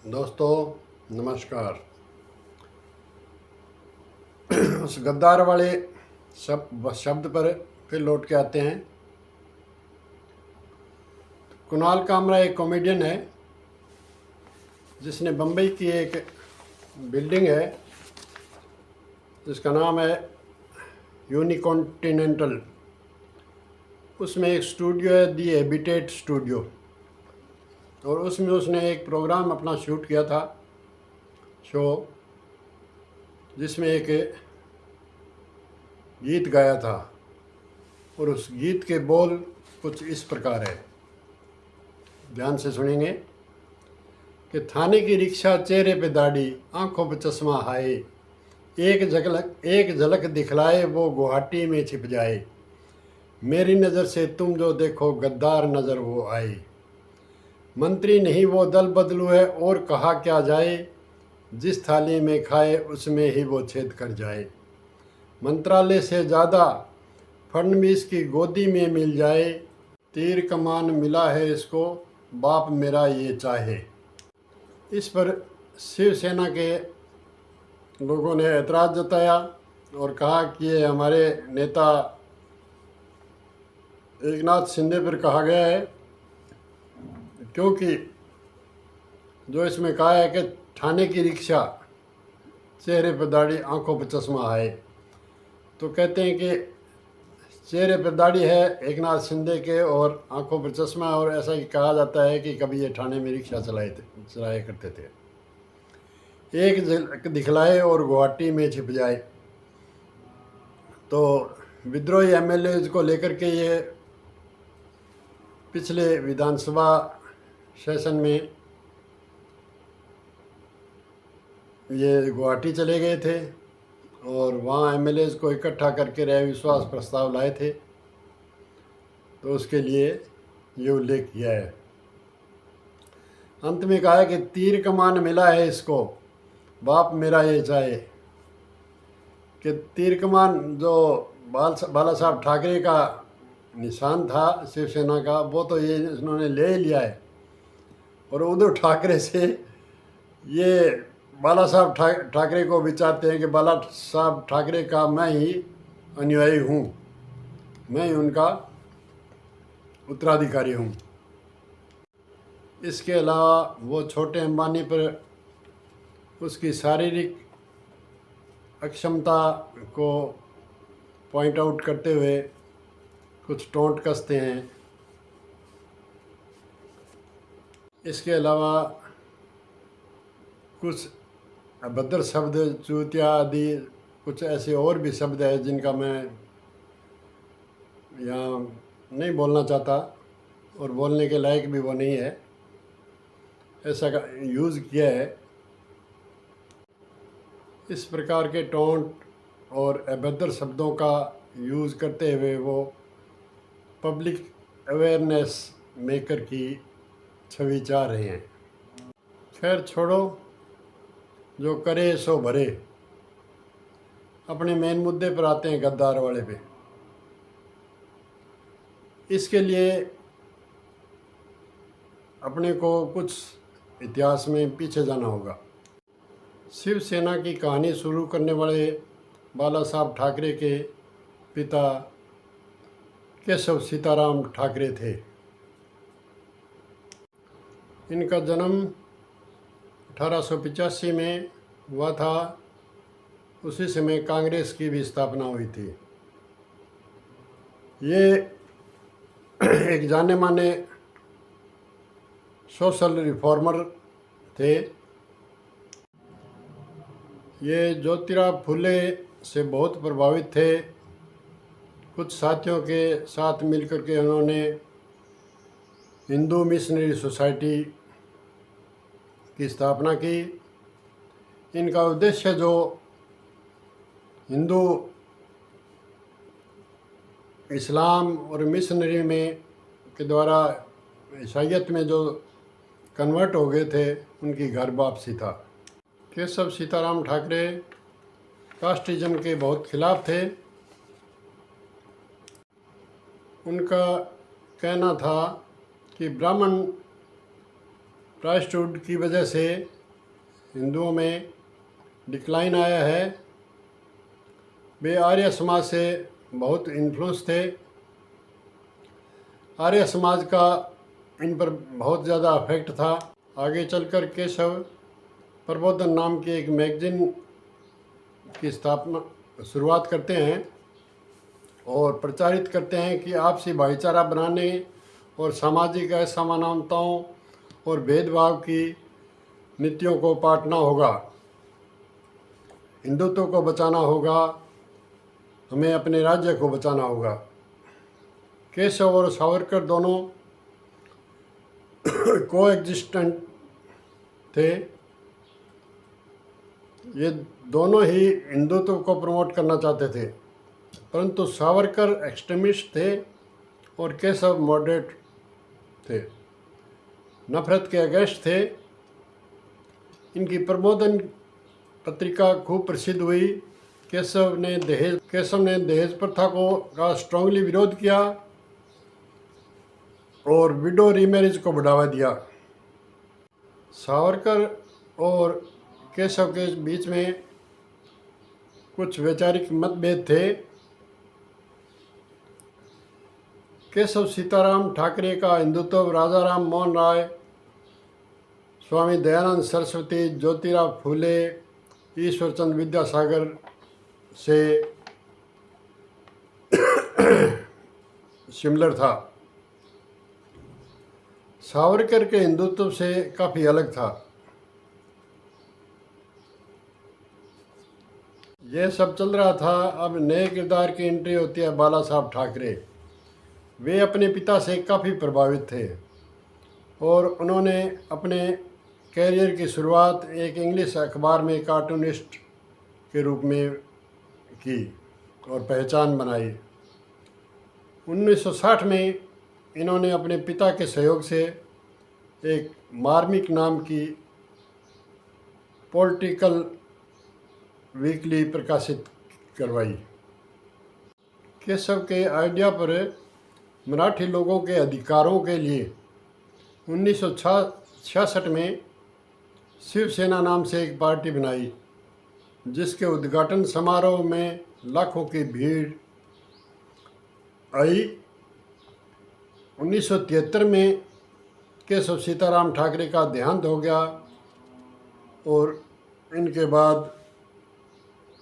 दोस्तों नमस्कार। उस गद्दार वाले शब्द पर फिर लौट के आते हैं। कुणाल कामरा एक कॉमेडियन है जिसने बम्बई की एक बिल्डिंग है जिसका नाम है यूनिकॉन्टिनेंटल। उसमें एक स्टूडियो है, दी हैबिटेट स्टूडियो, और उसमें उसने एक प्रोग्राम अपना शूट किया था, शो, जिसमें एक गीत गाया था। और उस गीत के बोल कुछ इस प्रकार है, ध्यान से सुनेंगे कि थाने की रिक्शा, चेहरे पे दाढ़ी, आंखों पे चश्मा हाय, एक झलक दिखलाए वो गुवाहाटी में छिप जाए, मेरी नज़र से तुम जो देखो गद्दार नज़र वो आए, मंत्री नहीं वो दल बदलू है और कहा क्या जाए, जिस थाली में खाए उसमें ही वो छेद कर जाए, मंत्रालय से ज़्यादा फडणवीस की गोदी में मिल जाए, तीर कमान मिला है इसको बाप मेरा ये चाहे। इस पर शिवसेना के लोगों ने ऐतराज़ जताया और कहा कि ये हमारे नेता एकनाथ शिंदे पर कहा गया है, क्योंकि जो इसमें कहा है कि थाने की रिक्शा, चेहरे पर दाढ़ी, आंखों पर चश्मा है, तो कहते हैं कि चेहरे पर दाढ़ी है एकनाथ शिंदे के और आंखों पर चश्मा, और ऐसा ही कहा जाता है कि कभी ये थाने में रिक्शा चलाया करते थे। एक झलक दिखलाए और गुवाहाटी में छिप जाए। तो विद्रोही एमएलए को लेकर के ये पिछले विधानसभा सेशन में ये गुवाहाटी चले गए थे और वहाँ एमएलए को इकट्ठा करके राय विश्वास प्रस्ताव लाए थे, तो उसके लिए ये उल्लेख किया है। अंत में कहा है कि तीर कमान मिला है इसको बाप मेरा ये चाहे, कि तीर कमान जो बाला साहब ठाकरे का निशान था शिवसेना का, वो तो ये इन्होंने ले लिया है, और उद्धव ठाकरे से ये बाला साहब ठाकरे को विचारते हैं कि बाला साहब ठाकरे का मैं ही अनुयायी हूँ, मैं ही उनका उत्तराधिकारी हूँ। इसके अलावा वो छोटे अंबानी पर उसकी शारीरिक अक्षमता को पॉइंट आउट करते हुए कुछ टोंट कसते हैं। इसके अलावा कुछ अभद्र शब्द, चूतिया आदि कुछ ऐसे और भी शब्द है जिनका मैं यहाँ नहीं बोलना चाहता और बोलने के लायक भी वो नहीं है, ऐसा का यूज़ किया है। इस प्रकार के टोंट और अभद्र शब्दों का यूज़ करते हुए वो पब्लिक अवेयरनेस मेकर की छवि चाह रहे हैं। खैर छोड़ो, जो करे सो भरे। अपने मेन मुद्दे पर आते हैं, गद्दार वाले पे। इसके लिए अपने को कुछ इतिहास में पीछे जाना होगा। शिवसेना की कहानी शुरू करने वाले बाला साहब ठाकरे के पिता केशव सीताराम ठाकरे थे। इनका जन्म 1885 में हुआ था। उसी समय कांग्रेस की भी स्थापना हुई थी। ये एक जाने माने सोशल रिफॉर्मर थे। ये ज्योतिराव फुले से बहुत प्रभावित थे। कुछ साथियों के साथ मिलकर के उन्होंने हिंदू मिशनरी सोसाइटी की स्थापना की। इनका उद्देश्य जो हिंदू, इस्लाम और मिशनरी में के द्वारा ईसाइयत में जो कन्वर्ट हो गए थे, उनकी घर वापसी था। केशव सीताराम ठाकरे कास्टिज्म के बहुत खिलाफ थे। उनका कहना था कि ब्राह्मण प्राइस्टहुड की वजह से हिंदुओं में डिक्लाइन आया है। वे आर्य समाज से बहुत इन्फ्लुएंस थे। आर्य समाज का इन पर बहुत ज़्यादा अफेक्ट था। आगे चलकर केशव प्रबोधन नाम की एक मैगजीन की शुरुआत करते हैं और प्रचारित करते हैं कि आपसी भाईचारा बनाने और सामाजिक असमानताओं और भेदभाव की नीतियों को पाटना होगा, हिंदुत्व को बचाना होगा, हमें अपने राज्य को बचाना होगा। केशव और सावरकर दोनों को एग्जिस्टेंट थे। ये दोनों ही हिंदुत्व को प्रमोट करना चाहते थे, परंतु सावरकर एक्सट्रीमिस्ट थे और केशव मॉडरेट थे, नफरत के अगेंस्ट थे। इनकी प्रबोधन पत्रिका खूब प्रसिद्ध हुई। केशव ने दहेज प्रथा का स्ट्रांगली विरोध किया और विडो रीमैरिज को बढ़ावा दिया। सावरकर और केशव के बीच में कुछ वैचारिक मतभेद थे। केशव सीताराम ठाकरे का हिंदुत्व राजा राम मोहन राय, स्वामी दयानंद सरस्वती, ज्योतिराव फूले, ईश्वरचंद विद्यासागर से सिमिलर था। सावरकर के हिंदुत्व से काफ़ी अलग था। यह सब चल रहा था। अब नए किरदार की एंट्री होती है बाला साहब ठाकरे। वे अपने पिता से काफ़ी प्रभावित थे और उन्होंने अपने कैरियर की शुरुआत एक इंग्लिश अखबार में कार्टूनिस्ट के रूप में की और पहचान बनाई। 1960 में इन्होंने अपने पिता के सहयोग से एक मार्मिक नाम की पॉलिटिकल वीकली प्रकाशित करवाई। केशव के आइडिया पर मराठी लोगों के अधिकारों के लिए 1966 में शिवसेना नाम से एक पार्टी बनाई, जिसके उद्घाटन समारोह में लाखों की भीड़ आई। 1973 में केशव सीताराम ठाकरे का देहांत हो गया और इनके बाद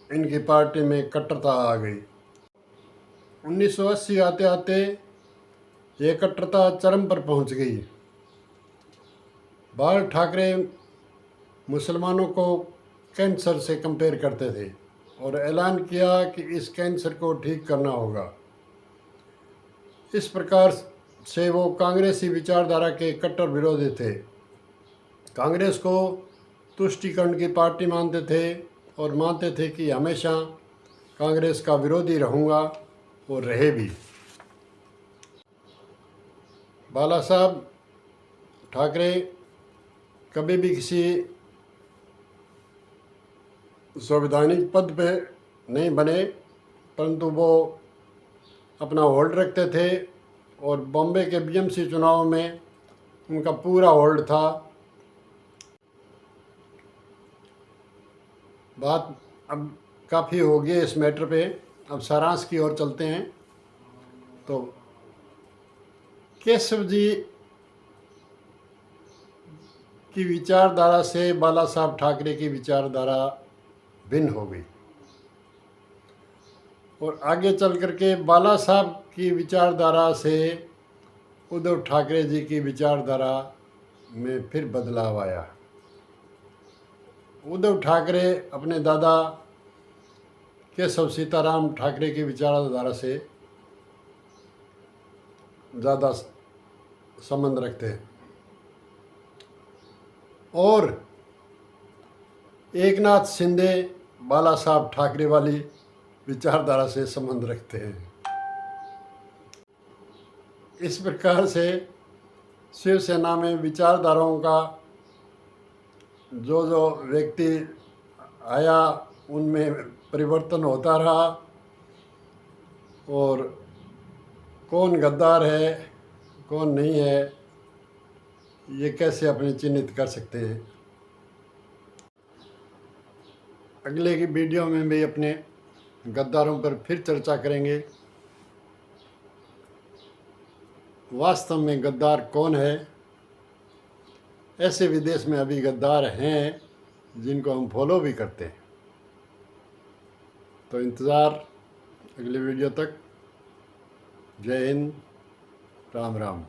इनकी पार्टी में कट्टरता आ गई। 1980 आते आते ये कट्टरता चरम पर पहुंच गई। बाल ठाकरे मुसलमानों को कैंसर से कंपेयर करते थे और ऐलान किया कि इस कैंसर को ठीक करना होगा। इस प्रकार से वो कांग्रेसी विचारधारा के कट्टर विरोधी थे। कांग्रेस को तुष्टीकरण की पार्टी मानते थे और मानते थे कि हमेशा कांग्रेस का विरोधी रहूँगा और रहे भी। बाला साहब ठाकरे कभी भी किसी संवैधानिक पद पे नहीं बने, परंतु वो अपना होल्ड रखते थे और बॉम्बे के बीएमसी चुनाव में उनका पूरा होल्ड था। बात अब काफ़ी हो गई इस मैटर पे, अब सारांश की ओर चलते हैं। तो केशव जी की विचारधारा से बाला साहब ठाकरे की विचारधारा भिन्न हो गई और आगे चल करके बाला साहब की विचारधारा से उद्धव ठाकरे जी की विचारधारा में फिर बदलाव आया। उद्धव ठाकरे अपने दादा केशव सीताराम ठाकरे की विचारधारा से ज़्यादा संबंध रखते हैं और एकनाथ शिंदे बाला साहब ठाकरे वाली विचारधारा से संबंध रखते हैं। इस प्रकार से शिवसेना में विचारधाराओं का जो जो व्यक्ति आया उनमें परिवर्तन होता रहा और कौन गद्दार है कौन नहीं है ये कैसे अपने चिन्हित कर सकते हैं। अगले की वीडियो में भी अपने गद्दारों पर फिर चर्चा करेंगे। वास्तव में गद्दार कौन है? ऐसे विदेश में अभी गद्दार हैं जिनको हम फॉलो भी करते हैं। तो इंतज़ार अगले वीडियो तक। जय हिंद, राम राम।